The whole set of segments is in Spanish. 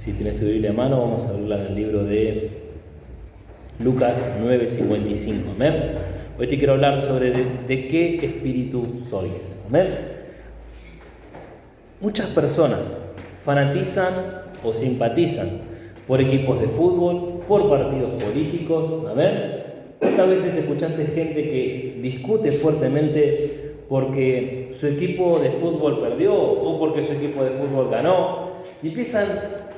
Si tienes tu Biblia a mano, vamos a hablar del libro de Lucas 9:55. Amén. Hoy te quiero hablar sobre de qué espíritu sois. Amén. Muchas personas fanatizan o simpatizan por equipos de fútbol, por partidos políticos. Amén. ¿Cuántas veces escuchaste gente que discute fuertemente porque su equipo de fútbol perdió o porque su equipo de fútbol ganó? Y empiezan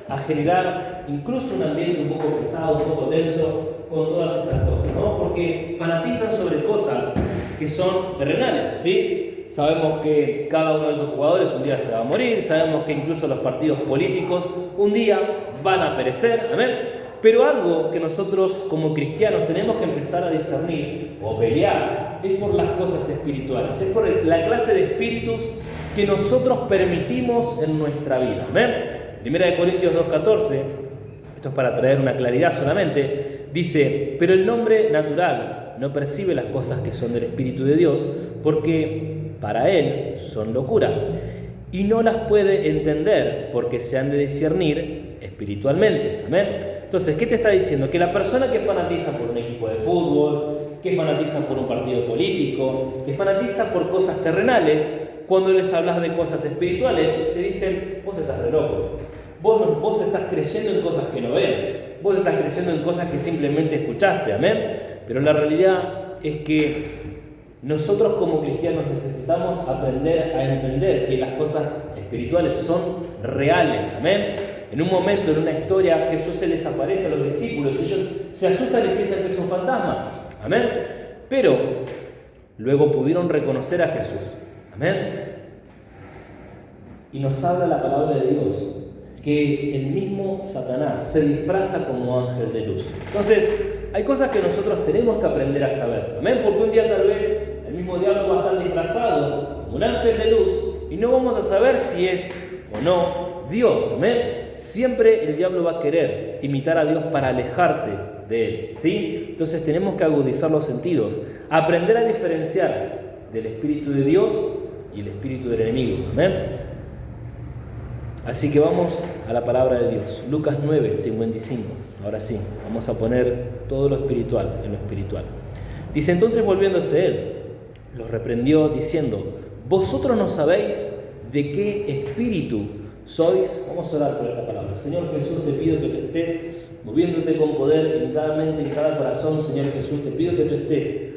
a generar incluso un ambiente un poco pesado, un poco tenso con todas estas cosas, ¿no? Porque fanatizan sobre cosas que son terrenales, ¿sí? Sabemos que cada uno de esos jugadores un día se va a morir, sabemos que incluso los partidos políticos un día van a perecer, ¿amén? Pero algo que nosotros como cristianos tenemos que empezar a discernir o pelear es por las cosas espirituales, es por la clase de espíritus que nosotros permitimos en nuestra vida, ¿amén? Primera de Corintios 2:14, esto es para traer una claridad solamente, dice: pero el hombre natural no percibe las cosas que son del Espíritu de Dios, porque para él son locura, y no las puede entender, porque se han de discernir espiritualmente. ¿Amén? Entonces, ¿qué te está diciendo? Que la persona que fanatiza por un equipo de fútbol, que fanatiza por un partido político, que fanatiza por cosas terrenales, cuando les hablas de cosas espirituales, te dicen: vos estás re loco, vos estás creyendo en cosas que no ven, vos estás creyendo en cosas que simplemente escuchaste, amén. Pero la realidad es que nosotros como cristianos necesitamos aprender a entender que las cosas espirituales son reales, amén. En un momento, en una historia, Jesús se les aparece a los discípulos, ellos se asustan y piensan que es un fantasma, amén. Pero luego pudieron reconocer a Jesús, amén. Y nos habla la palabra de Dios que el mismo Satanás se disfraza como ángel de luz. Entonces, hay cosas que nosotros tenemos que aprender a saber, amén, porque un día tal vez el mismo diablo va a estar disfrazado como un ángel de luz y no vamos a saber si es o no Dios, amén. Siempre el diablo va a querer imitar a Dios para alejarte de él, ¿sí? Entonces tenemos que agudizar los sentidos, aprender a diferenciar del Espíritu de Dios y el espíritu del enemigo, amén. Así que vamos a la palabra de Dios, Lucas 9:55. Ahora sí, vamos a poner todo lo espiritual en lo espiritual. Dice: entonces, volviéndose él, los reprendió diciendo: vosotros no sabéis de qué espíritu sois. Vamos a orar por esta palabra. Señor Jesús, te pido que tú estés moviéndote con poder en cada mente, en cada corazón. Señor Jesús, te pido que tú estés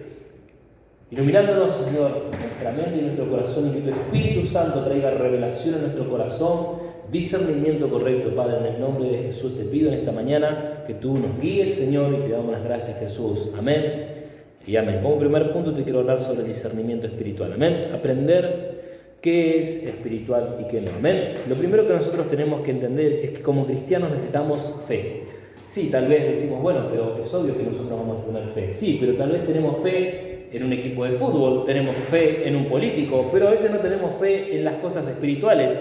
iluminándonos, Señor, nuestra mente y nuestro corazón, y que tu Espíritu Santo traiga revelación a nuestro corazón, discernimiento correcto, Padre. En el nombre de Jesús te pido en esta mañana que tú nos guíes, Señor, y te damos las gracias, Jesús. Amén y amén. Como primer punto te quiero hablar sobre el discernimiento espiritual. Amén. Aprender qué es espiritual y qué no. Amén. Lo primero que nosotros tenemos que entender es que como cristianos necesitamos fe. Sí, tal vez decimos: bueno, pero es obvio que nosotros vamos a tener fe. Sí, pero tal vez tenemos fe en un equipo de fútbol, tenemos fe en un político, pero a veces no tenemos fe en las cosas espirituales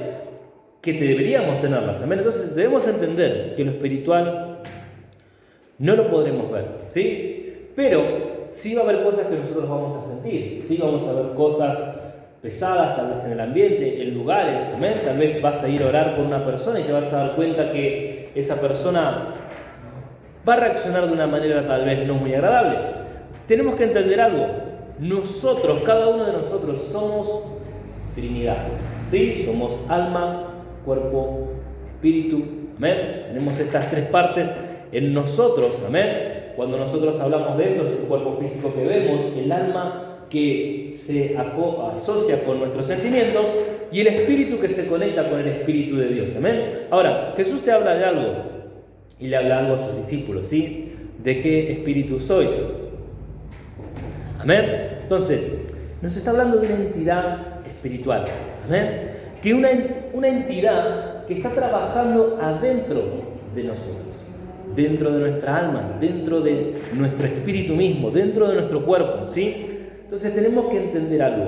que deberíamos tenerlas, amén. Entonces debemos entender que lo espiritual no lo podremos ver, ¿sí? Pero sí va a haber cosas que nosotros vamos a sentir, sí vamos a ver cosas pesadas, tal vez en el ambiente, en lugares, amén. Tal vez vas a ir a orar por una persona y te vas a dar cuenta que esa persona va a reaccionar de una manera tal vez no muy agradable. Tenemos que entender algo: nosotros, cada uno de nosotros, somos Trinidad, ¿sí? Somos alma, cuerpo, espíritu, amén. Tenemos estas tres partes en nosotros, amén. Cuando nosotros hablamos de esto, es el cuerpo físico que vemos, el alma que se asocia con nuestros sentimientos y el espíritu que se conecta con el Espíritu de Dios, amén. Ahora, Jesús te habla de algo y le habla algo a sus discípulos, ¿sí? ¿De qué espíritu sois? Amén. Entonces, nos está hablando de una entidad espiritual, amén. Que una entidad que está trabajando adentro de nosotros, dentro de nuestra alma, dentro de nuestro espíritu mismo, dentro de nuestro cuerpo, ¿sí? Entonces tenemos que entender algo: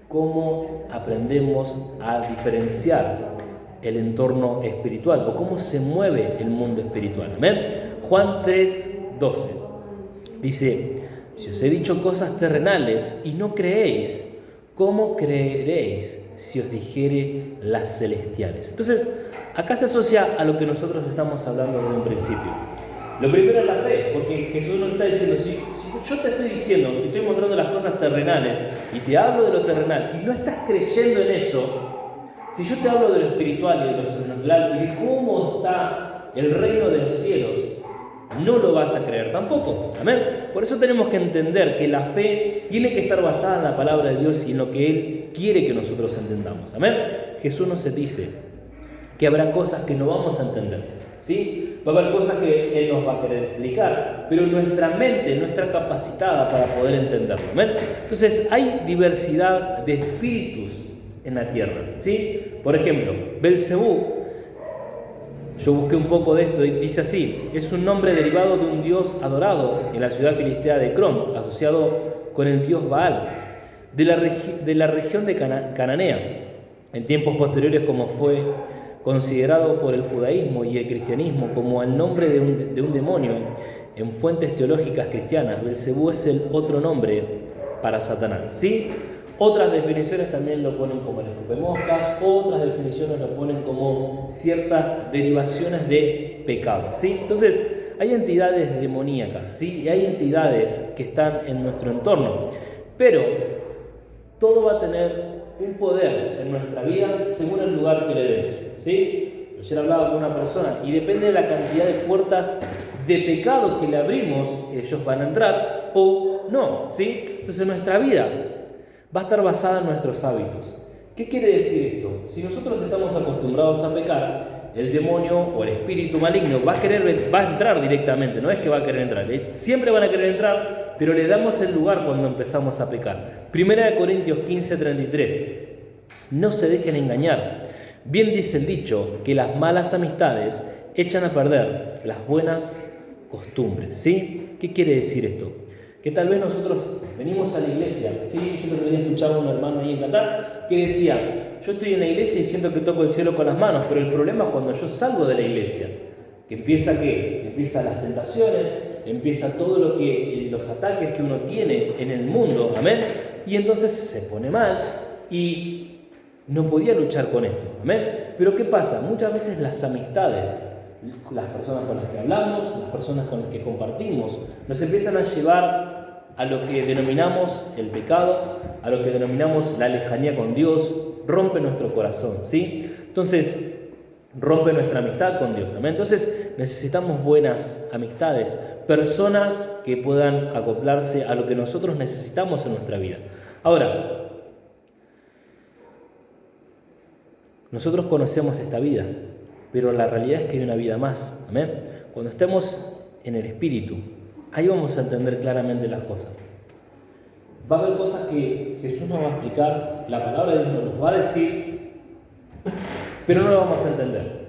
cómo aprendemos a diferenciar el entorno espiritual o cómo se mueve el mundo espiritual, amén. Juan 3:12 dice: si os he dicho cosas terrenales y no creéis, ¿cómo creeréis si os dijere las celestiales? Entonces, Acá se asocia a lo que nosotros estamos hablando desde un principio. Lo primero es la fe, porque Jesús nos está diciendo, si yo te estoy diciendo, te estoy mostrando las cosas terrenales y te hablo de lo terrenal y no estás creyendo en eso, si yo te hablo de lo espiritual y de lo sobrenatural y de cómo está el reino de los cielos, no lo vas a creer tampoco. Amén. Por eso tenemos que entender que la fe tiene que estar basada en la palabra de Dios y en lo que Él quiere que nosotros entendamos. Amén. Jesús nos dice que habrá cosas que no vamos a entender, ¿sí? Va a haber cosas que Él nos va a querer explicar, pero nuestra mente no está capacitada para poder entenderlo. ¿Amén? Entonces hay diversidad de espíritus en la tierra, ¿sí? Por ejemplo, Belcebú, yo busqué un poco de esto y dice así: es un nombre derivado de un dios adorado en la ciudad filistea de Crom, asociado con el dios Baal, de la región de Cananea, en tiempos posteriores como fue considerado por el judaísmo y el cristianismo como el nombre de un demonio. En fuentes teológicas cristianas, Belcebú es el otro nombre para Satanás, ¿sí? Otras definiciones también lo ponen como el escupemoscas, otras definiciones lo ponen como ciertas derivaciones de pecado, ¿sí? Entonces, hay entidades demoníacas, ¿sí? Y hay entidades que están en nuestro entorno, pero todo va a tener un poder en nuestra vida según el lugar que le demos, ¿sí? Ayer hablaba con una persona y depende de la cantidad de puertas de pecado que le abrimos, ellos van a entrar o no, ¿sí? Entonces nuestra vida va a estar basada en nuestros hábitos. ¿Qué quiere decir esto? Si nosotros estamos acostumbrados a pecar, el demonio o el espíritu maligno va a entrar directamente, no es que va a querer entrar, siempre van a querer entrar, pero le damos el lugar cuando empezamos a pecar. 1 Corintios 15:33. No se dejen engañar. Bien dice el dicho que las malas amistades echan a perder las buenas costumbres, ¿sí? ¿Qué quiere decir esto? Que tal vez nosotros venimos a la iglesia, ¿sí? Yo el otro día escuchaba a un hermano ahí en Qatar que decía: yo estoy en la iglesia y siento que toco el cielo con las manos, pero el problema es cuando yo salgo de la iglesia, que empieza ¿qué? Empiezan las tentaciones, empieza todo lo que, los ataques que uno tiene en el mundo, amén, y entonces se pone mal y no podía luchar con esto, amén. Pero ¿qué pasa? Muchas veces las amistades, las personas con las que hablamos, las personas con las que compartimos, nos empiezan a llevar a lo que denominamos el pecado, a lo que denominamos la lejanía con Dios, rompe nuestro corazón, ¿sí? Entonces, rompe nuestra amistad con Dios, ¿amén? Entonces, necesitamos buenas amistades, personas que puedan acoplarse a lo que nosotros necesitamos en nuestra vida. Ahora, nosotros conocemos esta vida, pero la realidad es que hay una vida más, ¿amén? Cuando estemos en el Espíritu, ahí vamos a entender claramente las cosas. Va a haber cosas que Jesús nos va a explicar, la palabra de Dios nos los va a decir, pero no lo vamos a entender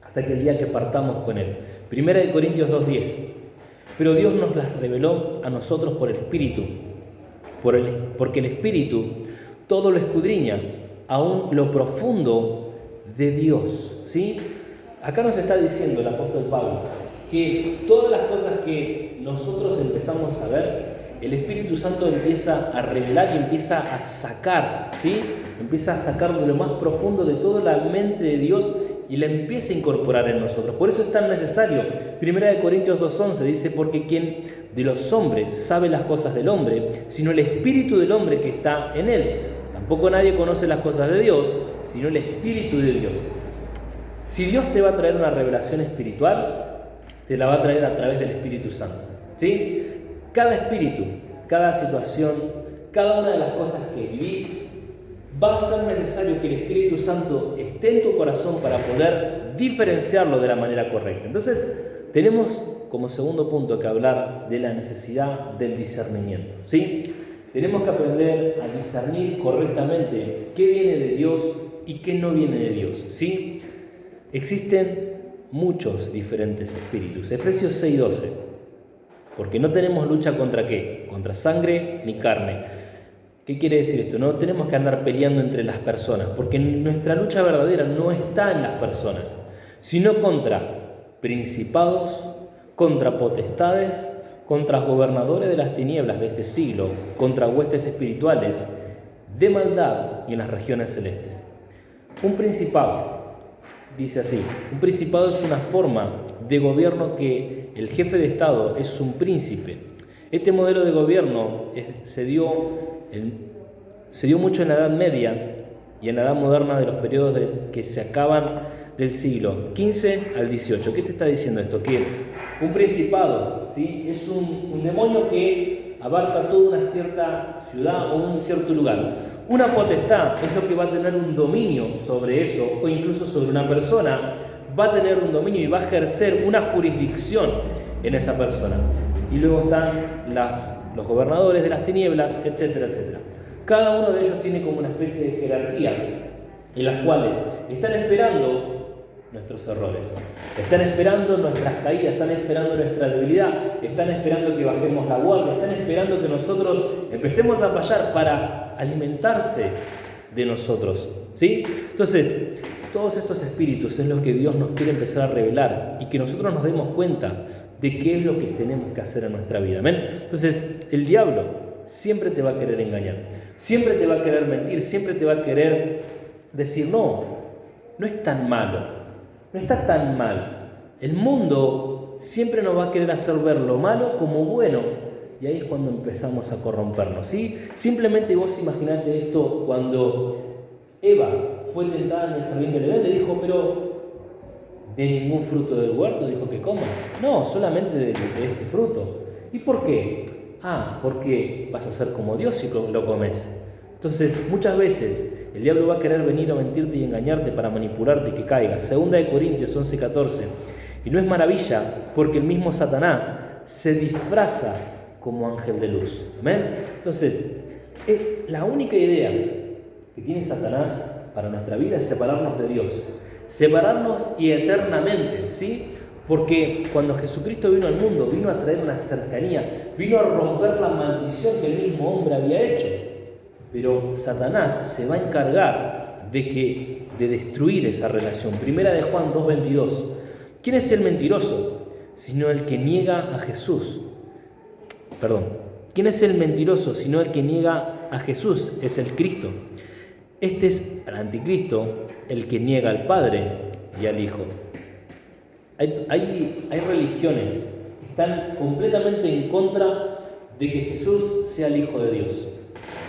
hasta que el día que partamos con Él. 1 Corintios 2:10. Pero Dios nos las reveló a nosotros por el Espíritu, porque el Espíritu todo lo escudriña, aún lo profundo de Dios, ¿sí? Acá nos está diciendo el apóstol Pablo que todas las cosas que nosotros empezamos a ver, el Espíritu Santo empieza a revelar y empieza a sacar, ¿sí? Empieza a sacar de lo más profundo de toda la mente de Dios y la empieza a incorporar en nosotros. Por eso es tan necesario. 1 Corintios 2:11 dice: porque quien de los hombres sabe las cosas del hombre, sino el Espíritu del hombre que está en él. Tampoco nadie conoce las cosas de Dios, sino el Espíritu de Dios. Si Dios te va a traer una revelación espiritual, te la va a traer a través del Espíritu Santo, ¿sí? Cada espíritu, cada situación, cada una de las cosas que vivís, va a ser necesario que el Espíritu Santo esté en tu corazón para poder diferenciarlo de la manera correcta. Entonces, tenemos como segundo punto que hablar de la necesidad del discernimiento, ¿sí? Tenemos que aprender a discernir correctamente qué viene de Dios y qué no viene de Dios, ¿sí? Existen muchos diferentes espíritus. Efesios 6:12. Porque no tenemos lucha contra ¿qué? Contra sangre ni carne. ¿Qué quiere decir esto? No tenemos que andar peleando entre las personas, porque nuestra lucha verdadera no está en las personas, sino contra principados, contra potestades, contra gobernadores de las tinieblas de este siglo, contra huestes espirituales de maldad y en las regiones celestes. Un principado, dice así: un principado es una forma de gobierno que el jefe de Estado es un príncipe. Este modelo de gobierno se dio mucho en la Edad Media y en la Edad Moderna de los periodos que se acaban del siglo XV al XVIII. ¿Qué te está diciendo esto? Que un principado, ¿sí?, es un demonio que abarca toda una cierta ciudad o un cierto lugar. Una potestad es lo que va a tener un dominio sobre eso, o incluso sobre una persona, va a tener un dominio y va a ejercer una jurisdicción en esa persona. Y luego están los gobernadores de las tinieblas, etcétera, etcétera. Cada uno de ellos tiene como una especie de jerarquía en las cuales están esperando nuestros errores, están esperando nuestras caídas, están esperando nuestra debilidad, están esperando que bajemos la guardia, están esperando que nosotros empecemos a fallar para alimentarse de nosotros, ¿sí? Entonces, todos estos espíritus es lo que Dios nos quiere empezar a revelar y que nosotros nos demos cuenta de qué es lo que tenemos que hacer en nuestra vida. ¿Amén? Entonces, el diablo siempre te va a querer engañar, siempre te va a querer mentir, siempre te va a querer decir: no es tan malo. No está tan mal. El mundo siempre nos va a querer hacer ver lo malo como bueno. Y ahí es cuando empezamos a corrompernos, ¿sí? Simplemente vos imaginate esto cuando Eva fue tentada en el jardín del Edén. Le dijo: pero de ningún fruto del huerto dijo que comas. No, solamente de este fruto. ¿Y por qué? Porque vas a ser como Dios si lo comes. Entonces, muchas veces el diablo va a querer venir a mentirte y engañarte para manipularte y que caigas. 2 Corintios 11:14. Y no es maravilla, porque el mismo Satanás se disfraza como ángel de luz. ¿Amén? Entonces, la única idea que tiene Satanás para nuestra vida es separarnos de Dios. Separarnos y eternamente, ¿sí? Porque cuando Jesucristo vino al mundo, vino a traer una cercanía, vino a romper la maldición que el mismo hombre había hecho. Pero Satanás se va a encargar de destruir esa relación. Primera de Juan 2:22. ¿Quién es el mentiroso? Sino el que niega a Jesús. ¿Quién es el mentiroso? Sino el que niega a Jesús. Es el Cristo. Este es el anticristo, el que niega al Padre y al Hijo. Hay religiones que están completamente en contra de que Jesús sea el Hijo de Dios.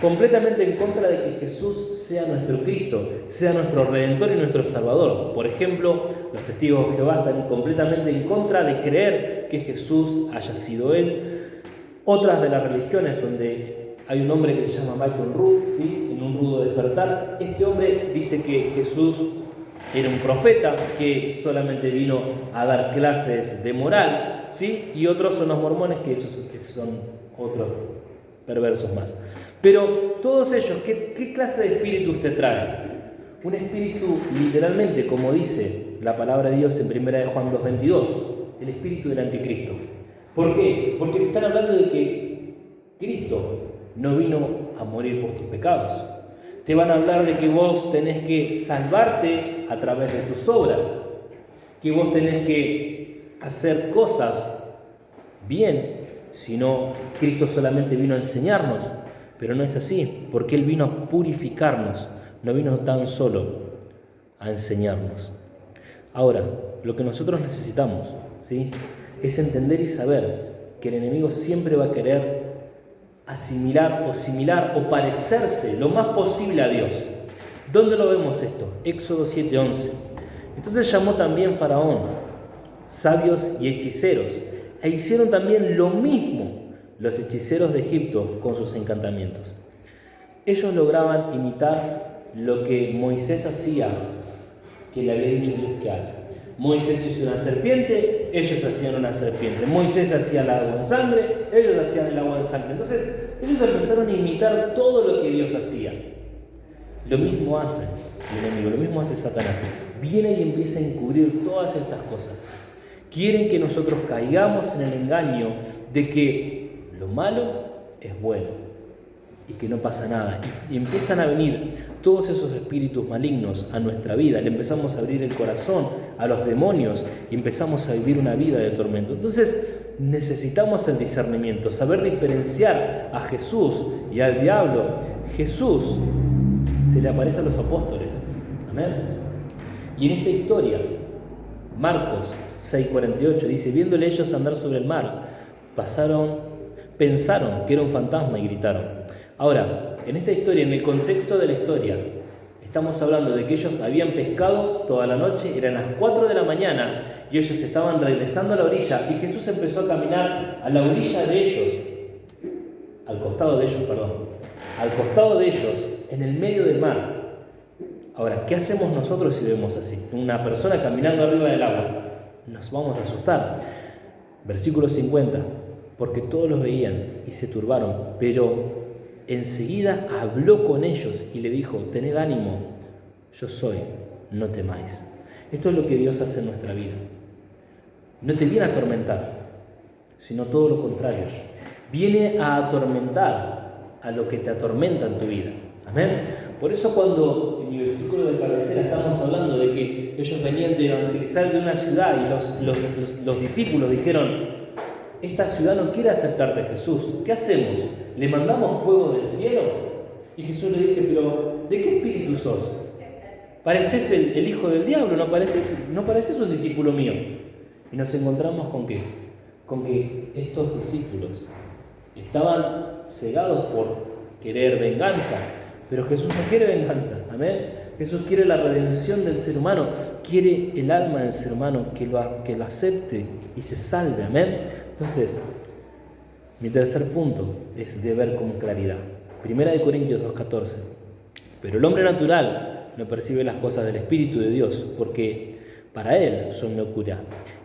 Completamente en contra de que Jesús sea nuestro Cristo, sea nuestro Redentor y nuestro Salvador. Por ejemplo, los testigos de Jehová están completamente en contra de creer que Jesús haya sido Él. Otras de las religiones donde hay un hombre que se llama Michael Rood, ¿sí?, en un rudo despertar, este hombre dice que Jesús era un profeta que solamente vino a dar clases de moral, ¿sí? Y otros son los mormones, que son otros perversos más. Pero todos ellos, ¿qué clase de espíritu te traen? Un espíritu, literalmente, como dice la palabra de Dios en 1 de Juan 2:22, el espíritu del anticristo. ¿Por qué? Porque te están hablando de que Cristo no vino a morir por tus pecados. Te van a hablar de que vos tenés que salvarte a través de tus obras, que vos tenés que hacer cosas bien, sino Cristo solamente vino a enseñarnos. Pero no es así, porque Él vino a purificarnos, no vino tan solo a enseñarnos. Ahora, lo que nosotros necesitamos, ¿sí?, es entender y saber que el enemigo siempre va a querer asimilar o similar o parecerse lo más posible a Dios. ¿Dónde lo vemos esto? Éxodo 7:11. Entonces llamó también Faraón sabios y hechiceros, e hicieron también lo mismo los hechiceros de Egipto con sus encantamientos. Ellos lograban imitar lo que Moisés hacía, que le había dicho Dios que haga. Moisés hizo una serpiente, ellos hacían una serpiente. Moisés hacía el agua en sangre, ellos hacían el agua en sangre. Entonces, ellos empezaron a imitar todo lo que Dios hacía. Lo mismo hace el enemigo, lo mismo hace Satanás. Viene y empieza a encubrir todas estas cosas. Quieren que nosotros caigamos en el engaño de que lo malo es bueno y que no pasa nada. Y empiezan a venir todos esos espíritus malignos a nuestra vida. Le empezamos a abrir el corazón a los demonios y empezamos a vivir una vida de tormento. Entonces necesitamos el discernimiento, saber diferenciar a Jesús y al diablo. Jesús se le aparece a los apóstoles. Amén. Y en esta historia, Marcos 6:48 dice, viéndole ellos andar sobre el mar, pensaron que era un fantasma y gritaron. Ahora, en esta historia, en el contexto de la historia, estamos hablando de que ellos habían pescado toda la noche, eran las 4 de la mañana y ellos estaban regresando a la orilla y Jesús empezó a caminar a la orilla de ellos, al costado de ellos, en el medio del mar. Ahora, ¿qué hacemos nosotros si vemos así? Una persona caminando arriba del agua. Nos vamos a asustar. Versículo 50. Porque todos los veían y se turbaron, pero enseguida habló con ellos y le dijo, tened ánimo, yo soy, no temáis. Esto es lo que Dios hace en nuestra vida. No te viene a atormentar, sino todo lo contrario. Viene a atormentar a lo que te atormenta en tu vida. Amén. Por eso cuando en mi versículo de cabecera estamos hablando de que ellos venían de evangelizar de una ciudad y los discípulos dijeron, esta ciudad no quiere aceptarte, Jesús. ¿Qué hacemos? ¿Le mandamos fuego del cielo? Y Jesús le dice, pero ¿de qué espíritu sos? ¿Pareces el hijo del diablo? ¿No pareces un discípulo mío? Y nos encontramos con ¿qué? Con que estos discípulos estaban cegados por querer venganza, pero Jesús no quiere venganza, amén. Jesús quiere la redención del ser humano, quiere el alma del ser humano que lo acepte y se salve, amén. Entonces, mi tercer punto es de ver con claridad. 1 Corintios 2:14. Pero el hombre natural no percibe las cosas del Espíritu de Dios, porque para él son locura,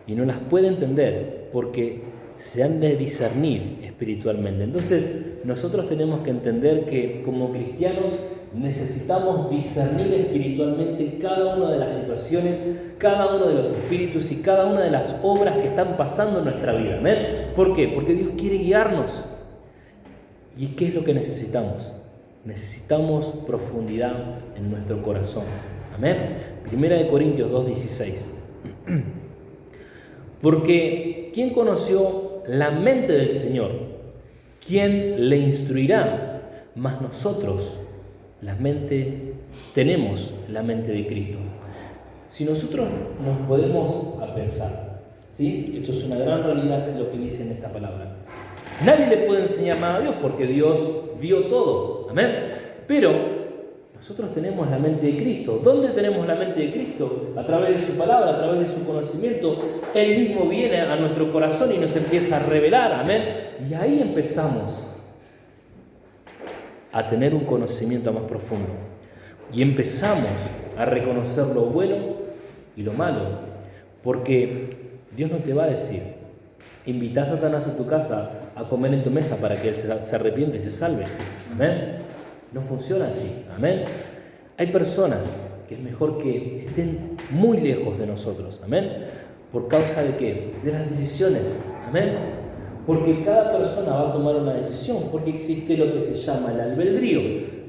y no las puede entender, porque se han de discernir espiritualmente. Entonces, nosotros tenemos que entender que como cristianos necesitamos discernir espiritualmente cada una de las situaciones, cada uno de los espíritus y cada una de las obras que están pasando en nuestra vida. ¿Amén? ¿Por qué? Porque Dios quiere guiarnos. ¿Y qué es lo que necesitamos? Necesitamos profundidad en nuestro corazón. Amén. 1 Corintios 2:16. Porque ¿quién conoció la mente del Señor? ¿Quién le instruirá? Mas nosotros tenemos la mente de Cristo. Si nosotros nos podemos a pensar, ¿sí? Esto es una gran realidad lo que dice en esta palabra. Nadie le puede enseñar nada a Dios porque Dios vio todo. Amén. Pero nosotros tenemos la mente de Cristo. ¿Dónde tenemos la mente de Cristo? A través de su palabra, a través de su conocimiento. Él mismo viene a nuestro corazón y nos empieza a revelar. Amén. Y ahí empezamos a tener un conocimiento más profundo. Y empezamos a reconocer lo bueno y lo malo. Porque Dios no te va a decir, invita a Satanás a tu casa a comer en tu mesa para que él se arrepiente y se salve. Amén. No funciona así. Amén. Hay personas que es mejor que estén muy lejos de nosotros. Amén. ¿Por causa de qué? De las decisiones. Amén. Porque cada persona va a tomar una decisión, porque existe lo que se llama el albedrío.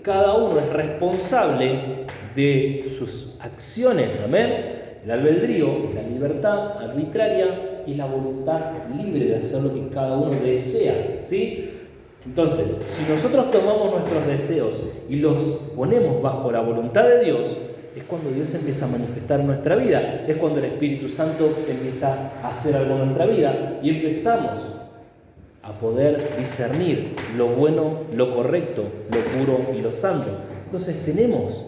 Cada uno es responsable de sus acciones. Amén. El albedrío es la libertad arbitraria y la voluntad libre de hacer lo que cada uno desea. ¿Sí? Entonces, si nosotros tomamos nuestros deseos y los ponemos bajo la voluntad de Dios, es cuando Dios empieza a manifestar en nuestra vida, es cuando el Espíritu Santo empieza a hacer algo en nuestra vida y empezamos a poder discernir lo bueno, lo correcto, lo puro y lo santo. Entonces tenemos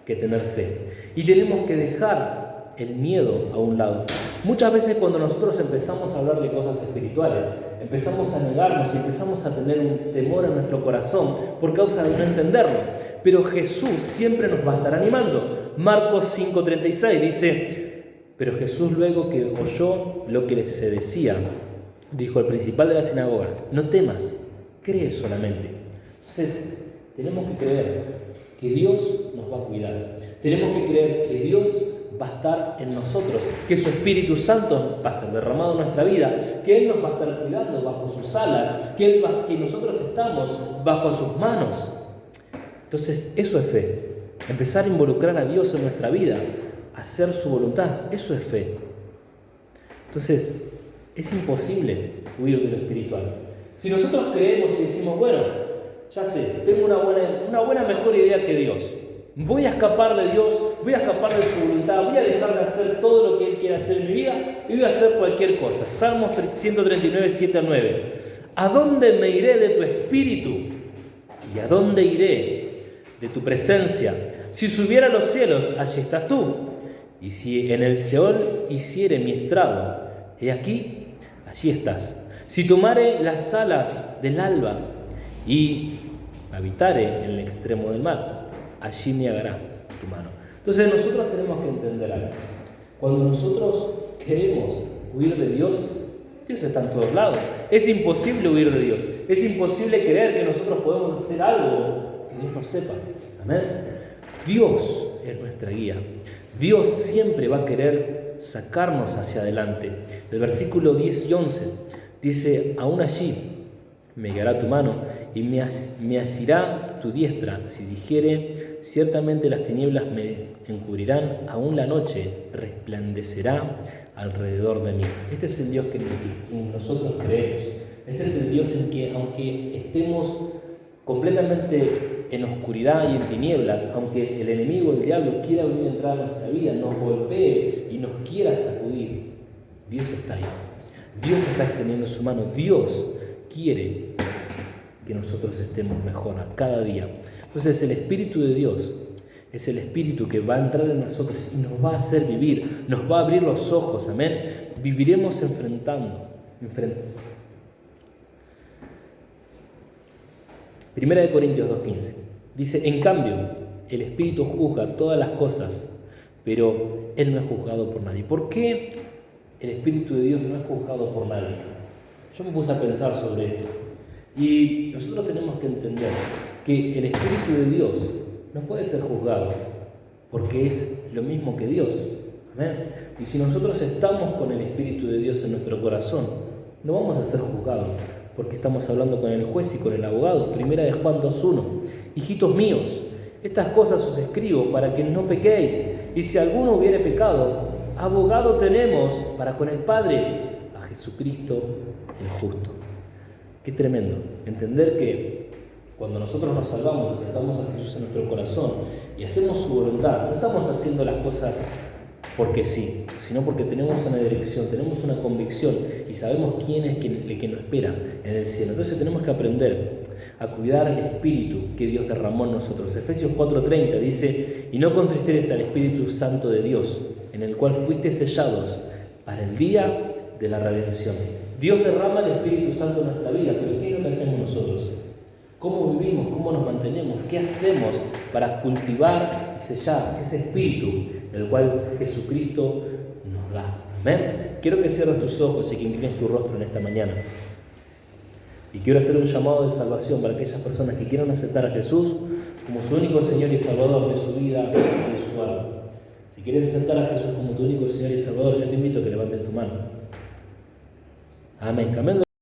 que tener fe y tenemos que dejar el miedo a un lado. Muchas veces cuando nosotros empezamos a hablar de cosas espirituales, empezamos a negarnos y empezamos a tener un temor en nuestro corazón por causa de no entenderlo. Pero Jesús siempre nos va a estar animando. Marcos 5:36 dice, pero Jesús luego que oyó lo que se decía, dijo al principal de la sinagoga, no temas, cree solamente. Entonces, tenemos que creer que Dios nos va a cuidar. Tenemos que creer que Dios va a estar en nosotros, que su Espíritu Santo va a ser derramado en nuestra vida, que Él nos va a estar cuidando bajo sus alas, que nosotros estamos bajo sus manos. Entonces, eso es fe. Empezar a involucrar a Dios en nuestra vida, hacer su voluntad, eso es fe. Entonces, es imposible huir de lo espiritual. Si nosotros creemos y decimos, bueno, ya sé, tengo una buena mejor idea que Dios. Voy a escapar de Dios, voy a escapar de su voluntad, voy a dejar de hacer todo lo que Él quiere hacer en mi vida y voy a hacer cualquier cosa. Salmos 139, 7 a 9. ¿A dónde me iré de tu espíritu? ¿Y a dónde iré de tu presencia? Si subiera a los cielos, allí estás tú. Y si en el Seol hiciere mi estrado, he aquí, allí estás. Si tomare las alas del alba y habitare en el extremo del mar, allí me agarrará tu mano. Entonces nosotros tenemos que entender algo. Cuando nosotros queremos huir de Dios, Dios está en todos lados. Es imposible huir de Dios. Es imposible creer que nosotros podemos hacer algo que Dios no sepa. Amén. Dios es nuestra guía. Dios siempre va a querer sacarnos hacia adelante. El versículo 10 y 11 dice: aún allí me guiará tu mano y me asirá tu diestra. Si dijere, ciertamente las tinieblas me encubrirán, aún la noche resplandecerá alrededor de mí. Este es el Dios que nosotros creemos. Este es el Dios en que, aunque estemos completamente en oscuridad y en tinieblas, aunque el enemigo, el diablo, quiera venir a entrar a nuestra vida, nos golpee y nos quiera sacudir, Dios está ahí. Dios está extendiendo su mano. Dios quiere que nosotros estemos mejor a cada día. Entonces el Espíritu de Dios es el Espíritu que va a entrar en nosotros y nos va a hacer vivir, nos va a abrir los ojos, amén. Viviremos enfrentando. Primera de Corintios 2:15 dice: en cambio, el Espíritu juzga todas las cosas, pero Él no es juzgado por nadie. ¿Por qué el Espíritu de Dios no es juzgado por nadie? Yo me puse a pensar sobre esto. Y nosotros tenemos que entender que el Espíritu de Dios no puede ser juzgado, porque es lo mismo que Dios. ¿Amén? Y si nosotros estamos con el Espíritu de Dios en nuestro corazón, no vamos a ser juzgados, porque estamos hablando con el juez y con el abogado. Primera de Juan 2:1. Hijitos míos, estas cosas os escribo para que no pequéis. Y si alguno hubiere pecado, abogado tenemos para con el Padre, a Jesucristo el justo. Qué tremendo. Entender que cuando nosotros nos salvamos, aceptamos a Jesús en nuestro corazón y hacemos su voluntad, no estamos haciendo las cosas porque sí, sino porque tenemos una dirección, tenemos una convicción y sabemos quién es el que nos espera en el cielo. Entonces tenemos que aprender a cuidar el Espíritu que Dios derramó en nosotros. Efesios 4:30 dice: y no contristéis al Espíritu Santo de Dios, en el cual fuisteis sellados para el día de la redención. Dios derrama el Espíritu Santo en nuestra vida, pero ¿qué es lo que hacemos nosotros? ¿Cómo vivimos? ¿Cómo nos mantenemos? ¿Qué hacemos para cultivar y sellar ese Espíritu, el cual Jesucristo nos da? ¿Amén? Quiero que cierres tus ojos y que inclines tu rostro en esta mañana. Y quiero hacer un llamado de salvación para aquellas personas que quieran aceptar a Jesús como su único Señor y Salvador de su vida y de su alma. Si quieres aceptar a Jesús como tu único Señor y Salvador, yo te invito a que levantes tu mano. Amén. Amén.